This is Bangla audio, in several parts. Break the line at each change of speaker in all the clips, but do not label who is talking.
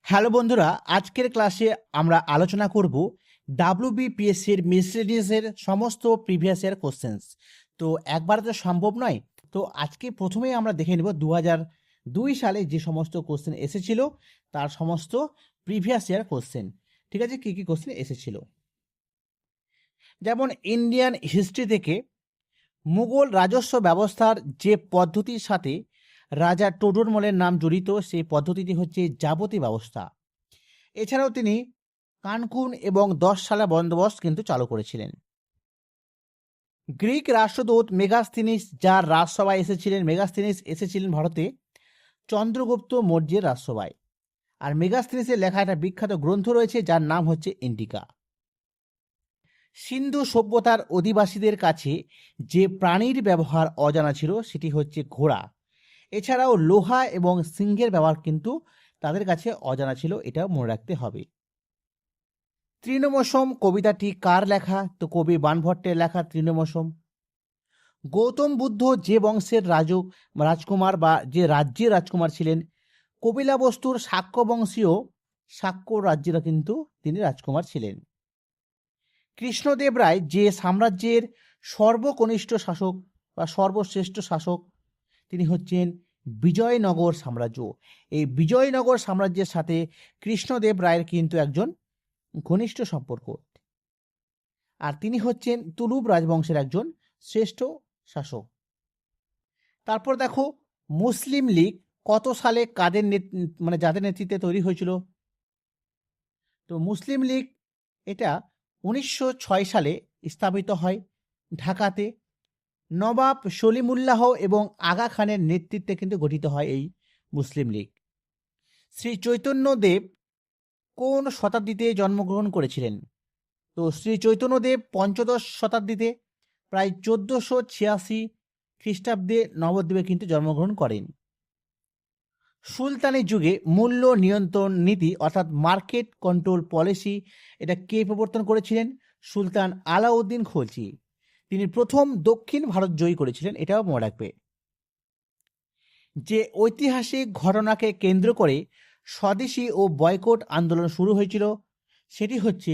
হ্যালো বন্ধুরা, আজকের ক্লাসে আমরা আলোচনা করব ডাব্লিউবিপিএসসির মিসলেনিয়াসের সমস্ত প্রিভিয়াস ইয়ার কোশ্চেন্স। তো একবার তো সম্ভব নয়, তো আজকে প্রথমেই আমরা দেখে নেব 2002 সালে যে সমস্ত কোশ্চেন এসেছিল তার সমস্ত প্রিভিয়াস ইয়ার কোশ্চেন। ঠিক আছে, কী কী কোশ্চেন এসেছিল। যেমন ইন্ডিয়ান হিস্ট্রি থেকে মুঘল রাজস্ব ব্যবস্থার যে পদ্ধতির সাথে রাজা টোডরমলের নাম জড়িত, সেই পদ্ধতিটি হচ্ছে যাবতীয় ব্যবস্থা। এছাড়াও তিনি কানকুন এবং 10 সালা বন্দোবস্ত কিন্তু চালু করেছিলেন। গ্রিক রাষ্ট্রদূত মেগাস্থিনিস যার রাজসভায় এসেছিলেন, মেগাস্থিনিস এসেছিলেন ভারতে চন্দ্রগুপ্ত মৌর্যের রাজসভায়। আর মেগাস্থিনিসের লেখা একটা বিখ্যাত গ্রন্থ রয়েছে যার নাম হচ্ছে ইন্ডিকা। সিন্ধু সভ্যতার অধিবাসীদের কাছে যে প্রাণীর ব্যবহার অজানা ছিল সেটি হচ্ছে ঘোড়া। এছাড়াও লোহা এবং সিংহের ব্যবহার কিন্তু তাদের কাছে অজানা ছিল, এটাও মনে রাখতে হবে। তৃণমোসম কবিতাটি কার লেখা? তো কবি বাণভট্টের লেখা তৃণমোসম। গৌতম বুদ্ধ যে বংশের রাজকুমার বা যে রাজ্যের রাজকুমার ছিলেন, কপিলাবস্তুর শাক্য বংশীয় শাক্য রাজ্যের কিন্তু তিনি রাজকুমার ছিলেন। কৃষ্ণদেব রায় যে সাম্রাজ্যের সর্বকনিষ্ঠ শাসক বা সর্বশ্রেষ্ঠ শাসক, তিনি হচ্ছেন বিজয়নগর সাম্রাজ্য। এই বিজয়নগর সাম্রাজ্যের সাথে কৃষ্ণদেব রায়ের কিন্তু একজন ঘনিষ্ঠ সম্পর্ক, আর তিনি হচ্ছেন তুলুব রাজবংশের একজন শ্রেষ্ঠ শাসক। তারপর দেখো, মুসলিম লীগ কত সালে কাদের যাদের নেতৃত্বে তৈরি হয়েছিল? তো মুসলিম লীগ এটা 1906 সালে স্থাপিত হয় ঢাকাতে। নবাব সলিমুল্লাহ এবং আগা খানের নেতৃত্বে কিন্তু গঠিত হয় এই মুসলিম লীগ। শ্রী চৈতন্যদেব কোন শতাব্দীতে জন্মগ্রহণ করেছিলেন? তো শ্রী চৈতন্যদেব পঞ্চদশ শতাব্দীতে প্রায় 1486 খ্রিস্টাব্দে নবদ্বীপে কিন্তু জন্মগ্রহণ করেন। সুলতানি যুগে মূল্য নিয়ন্ত্রণ নীতি অর্থাৎ মার্কেট কন্ট্রোল পলিসি এটা কে প্রবর্তন করেছিলেন? সুলতান আলাউদ্দিন খলজি। তিনি প্রথম দক্ষিণ ভারত জয়ী করেছিলেন, এটাও মনে রাখবে। যে ঐতিহাসিক ঘটনাকে কেন্দ্র করে স্বদেশী ও বয়কট আন্দোলন শুরু হয়েছিল সেটি হচ্ছে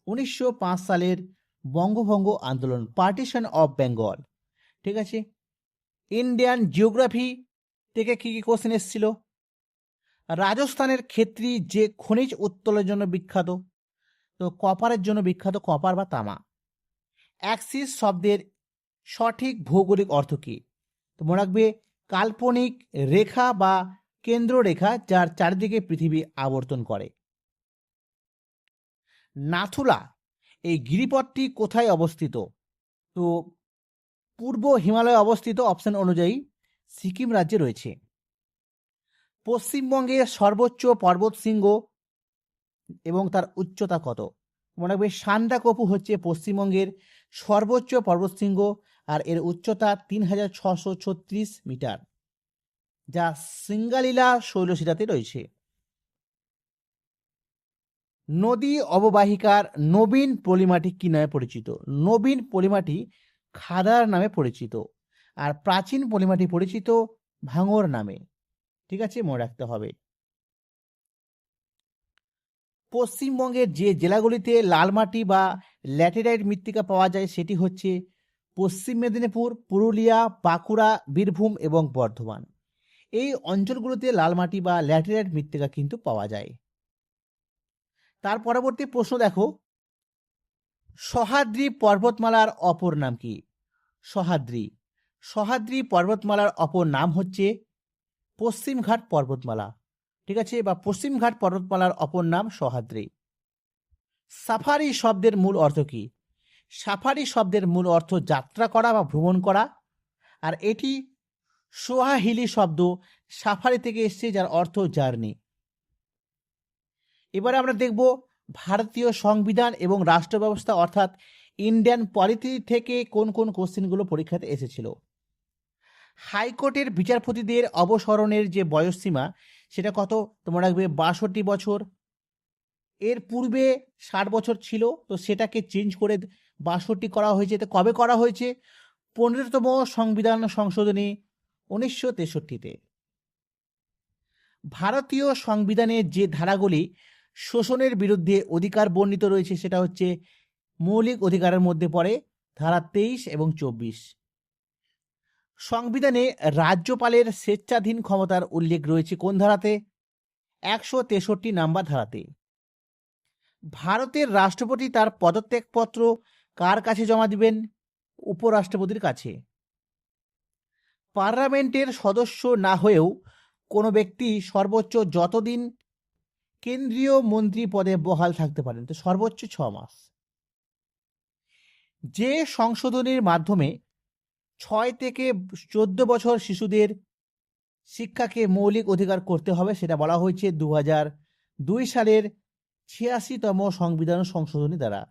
1905 সালের বঙ্গভঙ্গ আন্দোলন, পার্টিশন অফ বেঙ্গল। ঠিক আছে। ইন্ডিয়ান জিওগ্রাফি থেকে কী কী কোশ্চেন এসেছিল? রাজস্থানের ক্ষেত্রী যে খনিজ উত্তোলনের জন্য বিখ্যাত, তো কপারের জন্য বিখ্যাত, কপার বা তামা। অ্যাক্সিস শব্দের সঠিক ভৌগোলিক অর্থ কী? তো মনে রাখবে, কাল্পনিক রেখা বা কেন্দ্ররেখা যার চারিদিকে পৃথিবী আবর্তন করে। নাথুলা এই গিরিপথটি কোথায় অবস্থিত? তো পূর্ব হিমালয়ে অবস্থিত, অপশন অনুযায়ী সিকিম রাজ্যে রয়েছে। পশ্চিমবঙ্গের সর্বোচ্চ পর্বতশৃঙ্গ এবং তার উচ্চতা কত? মনে রাখবে, সান্দাকফু হচ্ছে পশ্চিমবঙ্গের সর্বোচ্চ পর্বতশৃঙ্গ, আর এর উচ্চতা 3636 মিটার, যা সিঙ্গালীলা শৈলশিরাতে রয়েছে। নদী অববাহিকার নবীন পলিমাটি কি নামে পরিচিত? নবীন পলিমাটি খাদার নামে পরিচিত, আর প্রাচীন পলিমাটি পরিচিত ভাঙর নামে। ঠিক আছে, মনে রাখতে হবে। পশ্চিমবঙ্গের যে জেলাগুলিতে লাল মাটি বা ল্যাটেরাইট মৃত্তিকা পাওয়া যায় সেটি হচ্ছে পশ্চিম মেদিনীপুর, পুরুলিয়া, বাঁকুড়া, বীরভূম এবং বর্ধমান। এই অঞ্চলগুলোতে লাল মাটি বা ল্যাটেরাইট মৃত্তিকা কিন্তু পাওয়া যায়। তার পরবর্তী প্রশ্ন দেখো, সহ্যাদ্রি পর্বতমালার অপর নাম কি? সহ্যাদ্রি পর্বতমালার অপর নাম হচ্ছে পশ্চিমঘাট পর্বতমালা। ঠিক আছে, বা পশ্চিমঘাট পর্বতমালার অপর নাম সহ্যাদ্রি। সাফারি শব্দের মূল অর্থ কি? সাফারি শব্দের মূল অর্থ যাত্রা করা বা ভ্রমণ করা, আর এটি সোয়াহিলি শব্দ সাফারি থেকে এসেছে যার অর্থ জার্নি। এবারে আমরা দেখব ভারতীয় সংবিধান এবং রাষ্ট্র ব্যবস্থা অর্থাৎ ইন্ডিয়ান পলিটি থেকে কোন কোন কোশ্চেনগুলো পরীক্ষাতে এসেছিল। হাইকোর্টের বিচারপতিদের অবসরণের যে বয়সসীমা সেটা কত? তোমরা রাখবে 62 বছর। এর পূর্বে 60 বছর ছিল, তো সেটাকে চেঞ্জ করে 62 করা হয়েছে। তো কবে করা হয়েছে? 15তম সংবিধান সংশোধনী 1963-তে। ভারতীয় সংবিধানে যে ধারাগুলি শোষণের বিরুদ্ধে অধিকার বর্ণিত রয়েছে সেটা হচ্ছে মৌলিক অধিকারের মধ্যে পড়ে ধারা 23 এবং 24। সংবিধানে রাজ্যপালের স্বেচ্ছাধীন ক্ষমতার উল্লেখ রয়েছে কোন ধারাতে? 163 নাম্বার ধারাতে। ভারতের রাষ্ট্রপতি তার পদত্যাগপত্র কার কাছে জমা দিবেন? উপরাষ্ট্রপতির কাছে। পার্লামেন্টের সদস্য না হয়েও কোনো ব্যক্তি সর্বোচ্চ যতদিন কেন্দ্রীয় মন্ত্রী পদে বহাল থাকতে পারেন, তো সর্বোচ্চ 6 মাস। যে সংশোধনীর মাধ্যমে 6 থেকে 14 বছর শিশুদের শিক্ষাকে মৌলিক অধিকার করতে হবে সেটা বলা হয়েছে 2002 সালের 86তম সংবিধান সংশোধনী দ্বারা।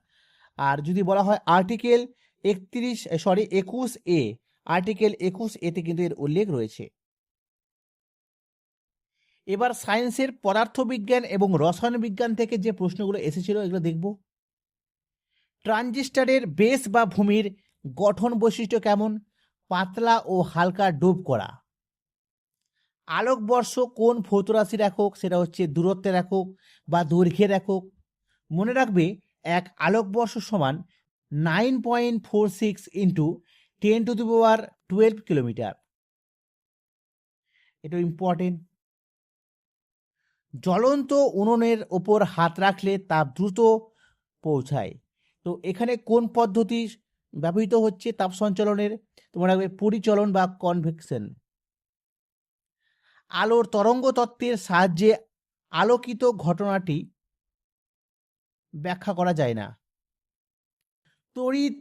আর যদি বলা হয় আর্টিকেল 21A, আর্টিকেল 21A-তে কিন্তু এর উল্লেখ রয়েছে। এবার সায়েন্সের পদার্থবিজ্ঞান এবং রসায়ন বিজ্ঞান থেকে যে প্রশ্নগুলো এসেছিল এগুলো দেখব। ট্রানজিস্টরের বেস বা ভূমির গঠন বৈশিষ্ট্য কেমন? পাতলা ও হালকা ডুব করা। আলোকবর্ষ কোন ভৌত রাশির একক? সেটা হচ্ছে দূরত্বের একক বা দৈর্ঘ্যের একক। মনে রাখবে এক আলোকবর্ষ সমান 9.46 ইন্টু 10⁻12 কিলোমিটার। এটা ইম্পর্টেন্ট। জ্বলন্ত উনুনের ওপর হাত রাখলে তাপ দ্রুত পৌঁছায়। তো এখানে কোন পদ্ধতি ব্যবহৃত হচ্ছে তাপ সঞ্চালনের? তোমরা রাখবে পরিচলন বা কনভেকশন। আলোর তরঙ্গ তত্ত্বের সাহায্যে আলোকিত ঘটনাটি ব্যাখ্যা করা যায় না। তড়িৎ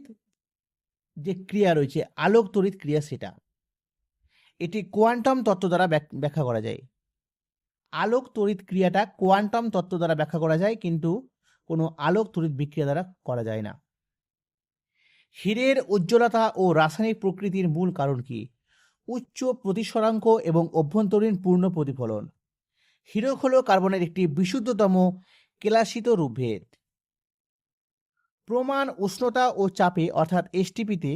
যে ক্রিয়া রয়েছে, আলোক তড়িৎ ক্রিয়া, সেটা এটি কোয়ান্টাম তত্ত্ব দ্বারা ব্যাখ্যা করা যায়। আলোক তড়িৎ ক্রিয়াটা কোয়ান্টাম তত্ত্ব দ্বারা ব্যাখ্যা করা যায়, কিন্তু কোনো আলোক তড়িৎ বিক্রিয়া দ্বারা করা যায় না। হীরের উজ্জ্বলতা ও রাসায়নিক প্রকৃতির মূল কারণ কি? উচ্চ প্রতিসরাঙ্ক এবং অভ্যন্তরীণ পূর্ণ প্রতিফলন। হীরক হল কার্বনের একটি বিশুদ্ধতম কেলাসিত রূপভেদ। প্রমাণ উষ্ণতা ও চাপে অর্থাৎ এসটিপিতে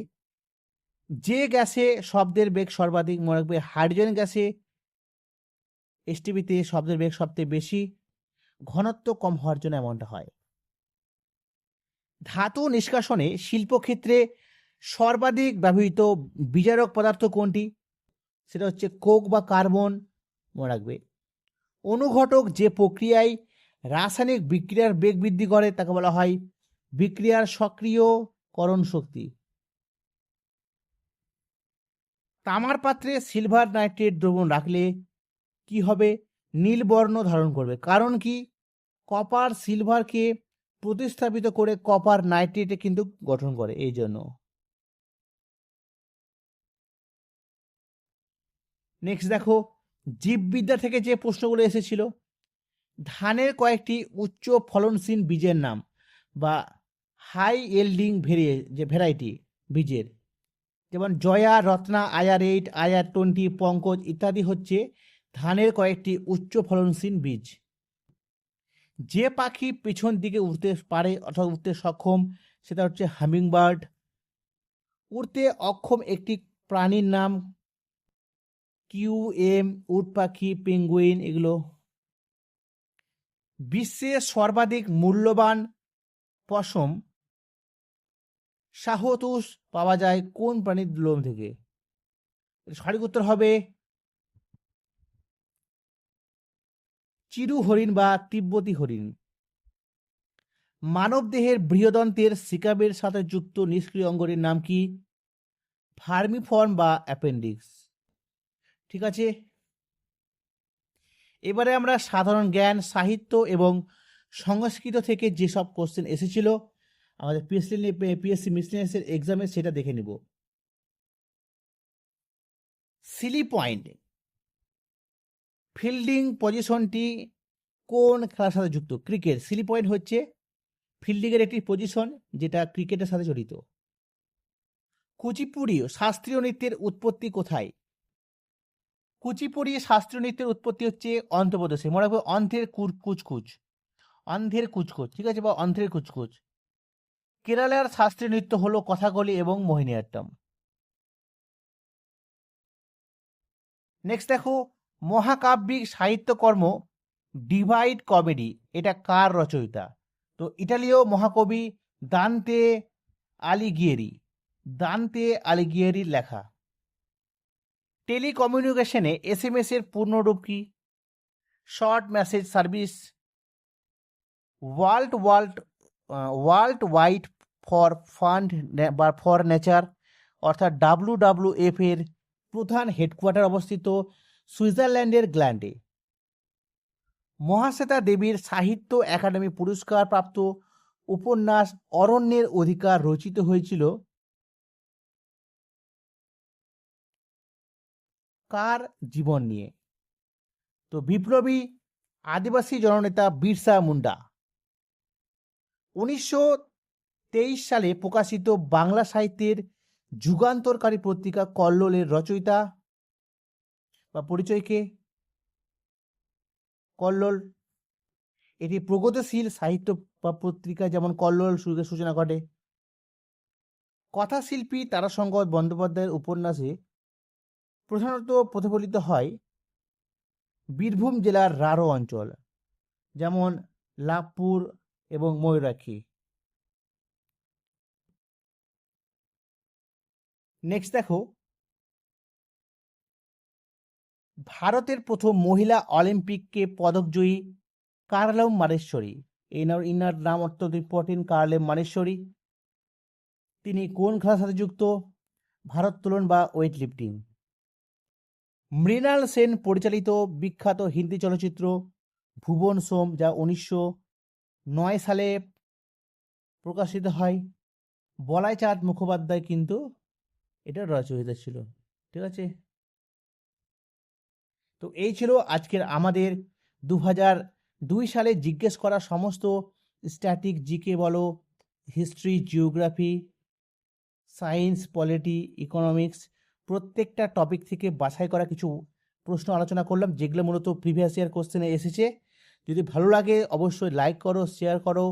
যে গ্যাসে শব্দের বেগ সর্বাধিক, মনে রাখবে হাইড্রোজেন গ্যাসে এসটিপিতে শব্দের বেগ সবচেয়ে বেশি, ঘনত্ব কম হওয়ার জন্য এমনটা হয়। ধাতু নিষ্কাশনে শিল্পক্ষেত্রে সর্বাধিক ব্যবহৃত বিজারক পদার্থ কোনটি? সেটা হচ্ছে কোক বা কার্বন, মনে রাখবে। অনুঘটক যে প্রক্রিয়ায় রাসায়নিক বিক্রিয়ার বেগ বৃদ্ধি করে তাকে বলা হয় বিক্রিয়ার সক্রিয়করণ শক্তি। তামার পাত্রে সিলভার নাইট্রেট দ্রবণ রাখলে কি হবে? নীল বর্ণ ধারণ করবে। কারণ কি? কপার সিলভারকে প্রতিস্থাপিত করে কপার নাইট্রেটে কিন্তু গঠন করে, এই জন্য। নেক্সট দেখো, জীববিদ্যা থেকে যে প্রশ্নগুলো এসেছিল, ধানের কয়েকটি উচ্চ ফলনশীল বীজের নাম বা হাই ইয়েল্ডিং ভ্যারাইটি বীজের, যেমন জয়া, রত্না, IR8, IR20, পঙ্কজ ইত্যাদি হচ্ছে ধানের কয়েকটি উচ্চ ফলনশীল বীজ। যে পাখি পিছন দিকে উড়তে পারে অথবা উড়তে সক্ষম সেটা হচ্ছে হামিংবার্ড। উড়তে অক্ষম একটি প্রাণীর নাম QM, উট পাখি, পেঙ্গুইন, এগুলো। বিশ্বে সর্বাধিক মূল্যবান পশম শাহতুষ পাওয়া যায় কোন প্রাণীর লোম থেকে? সঠিক উত্তর হবে চিরু হরিণ বা তিব্বতী হরিণ। মানবদেহের বৃহদন্তের সিকাবের সাথে যুক্ত নিষ্ক্রিয় অঙ্গটির নাম কি? ভার্মিফর্ম বা অ্যাপেন্ডিক্স। ঠিক আছে, এবারে আমরা সাধারণ জ্ঞান, সাহিত্য এবং সংস্কৃত থেকে যেসব কোশ্চেন এসেছিল আমাদের পিএসসি মিসলেনিয়াসের এক্সামে সেটা দেখে নিব। সিলি পয়েন্ট ফিল্ডিং পজিশনটি কোন খেলার সাথে যুক্ত? ক্রিকেট। সিলি পয়েন্ট হচ্ছে ফিল্ডিংয়ের একটি পজিশন যেটা ক্রিকেটের সাথে জড়িত। কুচিপুড়ি শাস্ত্রীয় নৃত্যের উৎপত্তি কোথায়? কুচিপুড়ি শাস্ত্রীয় নৃত্যের উৎপত্তি হচ্ছে অন্ধ্রপ্রদেশে। মনে রাখবে অন্ধ্রের কুচকুচ, অন্ধ্রের কুচকুচ, ঠিক আছে, বা অন্ধ্রের কুচকুচ। কেরালার শাস্ত্রীয় নৃত্য হলো কথাকলি এবং মোহিনীঅট্টম। নেক্সট দেখো, মহাকাব্যিক সাহিত্যকর্ম ডিভাইড কমেডি এটা কার রচয়িতা? তো ইটালীয় মহাকবি দান্তে আলিগিয়েরি। দান্তে আলিগিয়েরির লেখা। টেলিকমিউনিকেশনে এসএমএস এর পূর্ণরূপ কি? Short message service. World world world wide for fund বা ফর নেচার অর্থাৎ WWF এর প্রধান হেডকোয়ার্টার অবস্থিত সুইজারল্যান্ডের গ্ল্যান্ডে। মহাশ্বেতা দেবীর সাহিত্য একাডেমি পুরস্কার প্রাপ্ত উপন্যাস অরণ্যের অধিকার রচিত হয়েছিল কার জীবন নিয়ে? তো বিপ্লবী আদিবাসী জননেতা বিরসা মুন্ডা। 1923 সালে প্রকাশিত বাংলা সাহিত্যের যুগান্তরকারী পত্রিকা কল্লোলের রচয়িতা বা পরিচয়কে? কল্লোল এটি প্রগতিশীল সাহিত্য বা পত্রিকা, যেমন কল্লোল সূচনা ঘটে। কথাশিল্পী তারাশঙ্কর বন্দ্যোপাধ্যায়ের উপন্যাসে প্রধানত প্রতিফলিত হয় বীরভূম জেলার রাঢ় অঞ্চল, যেমন লাভপুর এবং ময়ূরাক্ষী। নেক্সট দেখো, ভারতের প্রথম মহিলা অলিম্পিককে পদকজয়ী কার্লেম মানেশ্বরী। ইনার নাম অত্যন্ত ইম্পর্টেন্ট, কার্লেম মানেশ্বরী। তিনি কোন খেলার সাথে যুক্ত? ভারোত্তোলন বা ওয়েট লিফটিং। মৃণাল সেন পরিচালিত বিখ্যাত হিন্দি চলচ্চিত্র ভুবন সোম, যা 1909 সালে প্রকাশিত হয়। বলাই চাঁদ মুখোপাধ্যায় কিন্তু এটা রচয়িতা ছিল। ঠিক আছে, তো এই ছিল আজকের আমাদের 2002 সালে জিজ্ঞেস করা সমস্ত স্ট্যাটিক, জিকে বলো, history, geography, science, polity, economics, প্রত্যেকটা টপিক থেকে বাছাই করা কিছু প্রশ্ন আলোচনা করলাম, যেগুলো মূলত প্রিভিয়াস ইয়ার কোশ্চেনে এসেছে। যদি ভালো লাগে অবশ্যই লাইক করো, শেয়ার করো,